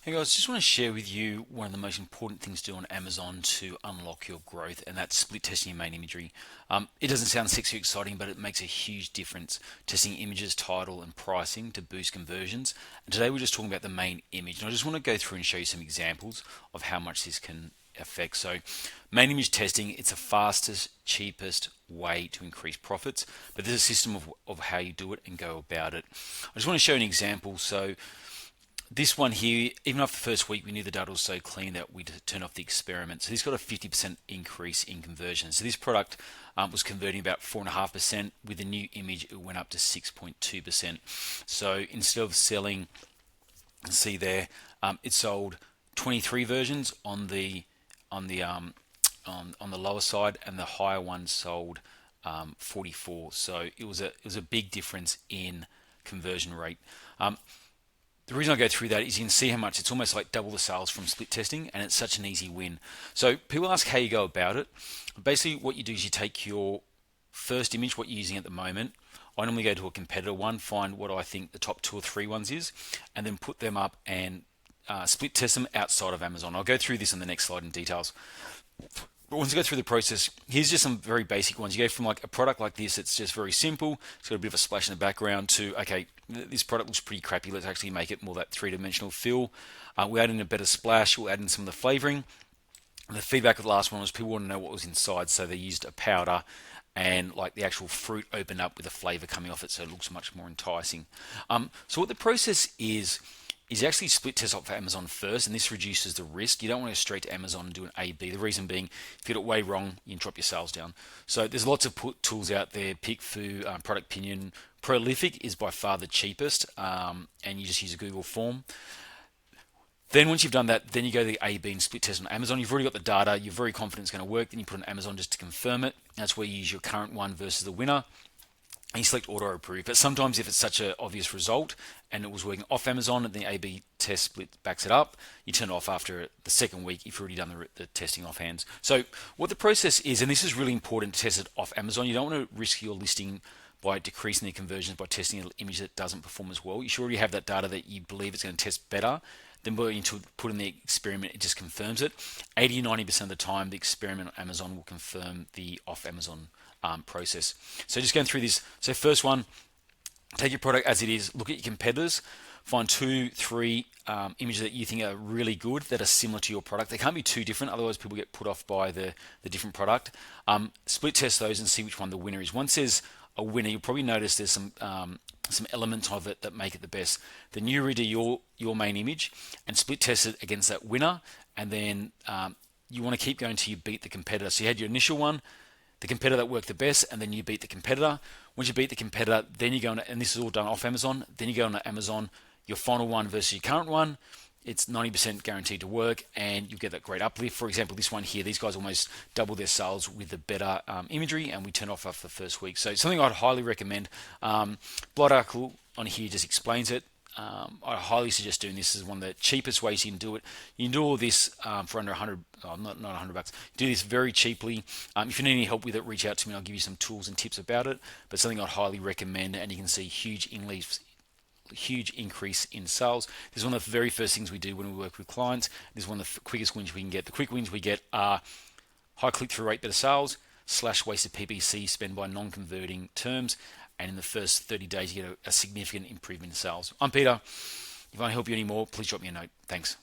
Hey guys, just want to share with you one of the most important things to do on Amazon to unlock your growth, and that's split testing your main imagery. It doesn't sound sexy or exciting, but it makes a huge difference testing images, title, and pricing to boost conversions. And today we're just talking about the main image, and I just want to go through and show you some examples of how much this can affect. So, main image testing, it's the fastest, cheapest way to increase profits, but there's a system of how you do it and go about it. I just want to show an example. So, this one here, even after the first week, we knew the data was so clean that we turned off the experiment. So this got a 50% increase in conversion. So this product was converting about 4.5%. With the new image, it went up to 6.2%. So instead of selling, see there, it sold 23 versions on the lower side, and the higher one sold 44. So it was a big difference in conversion rate. The reason I go through that is you can see how much it's almost like double the sales from split testing, and it's such an easy win. So people ask how you go about it. Basically, what you do is you take your first image, what you're using at the moment. I normally go to a competitor one, find what I think the top 2 or 3 ones is, and then put them up and split test them outside of Amazon. I'll go through this in the next slide in details. But once you go through the process, here's just some very basic ones. You go from like a product like this, it's just very simple. It's got a bit of a splash in the background to, okay, this product looks pretty crappy. Let's actually make it more that three-dimensional feel. We add in a better splash. We'll add in some of the flavoring. And the feedback of the last one was people want to know what was inside, so they used a powder and like the actual fruit opened up with a flavor coming off it, so it looks much more enticing. So what the process is you actually split test off for Amazon first, and this reduces the risk. You don't want to go straight to Amazon and do an A/B. The reason being, if you get it way wrong, you can drop your sales down. So there's lots of tools out there. PickFu, Product Opinion, Prolific is by far the cheapest, and you just use a Google form. Then once you've done that, then you go to the A/B and split test on Amazon. You've already got the data. You're very confident it's going to work. Then you put it on Amazon just to confirm it. That's where you use your current one versus the winner. And you select auto approve. But sometimes if it's such an obvious result and it was working off Amazon and the A/B test split backs it up, you turn it off after the second week if you've already done the testing offhands. So what the process is, and this is really important to test it off Amazon, you don't want to risk your listing by decreasing the conversions by testing an image that doesn't perform as well. You should already have that data that you believe it's going to test better. Then when you put in the experiment, it just confirms it. 80-90% of the time, the experiment on Amazon will confirm the off Amazon process. So just going through this. So first one, take your product as it is, look at your competitors, find 2, 3 images that you think are really good that are similar to your product. They can't be too different, otherwise people get put off by the different product. Split test those and see which one the winner is. Once there's a winner, you'll probably notice there's some elements of it that make it the best. Then you redo your main image and split test it against that winner, and then you want to keep going until you beat the competitor. So you had your initial one, the competitor that worked the best, and then you beat the competitor. Once you beat the competitor, then you go on, and this is all done off Amazon, then you go on Amazon, your final one versus your current one, it's 90% guaranteed to work, and you get that great uplift. For example, this one here, these guys almost double their sales with the better imagery, and we turn off after the first week. So something I'd highly recommend. Blog article on here just explains it. I highly suggest doing this. This is one of the cheapest ways you can do it. You can do all this for under 100, not $100. Do this very cheaply. If you need any help with it, reach out to me. I'll give you some tools and tips about it. But something I'd highly recommend, and you can see huge increase in sales. This is one of the very first things we do when we work with clients. This is one of the quickest wins we can get. The quick wins we get are high click-through rate, better sales, / wasted PPC spend by non-converting terms, and in the first 30 days you get a significant improvement in sales. I'm Peter. If I can help you anymore, please drop me a note. Thanks.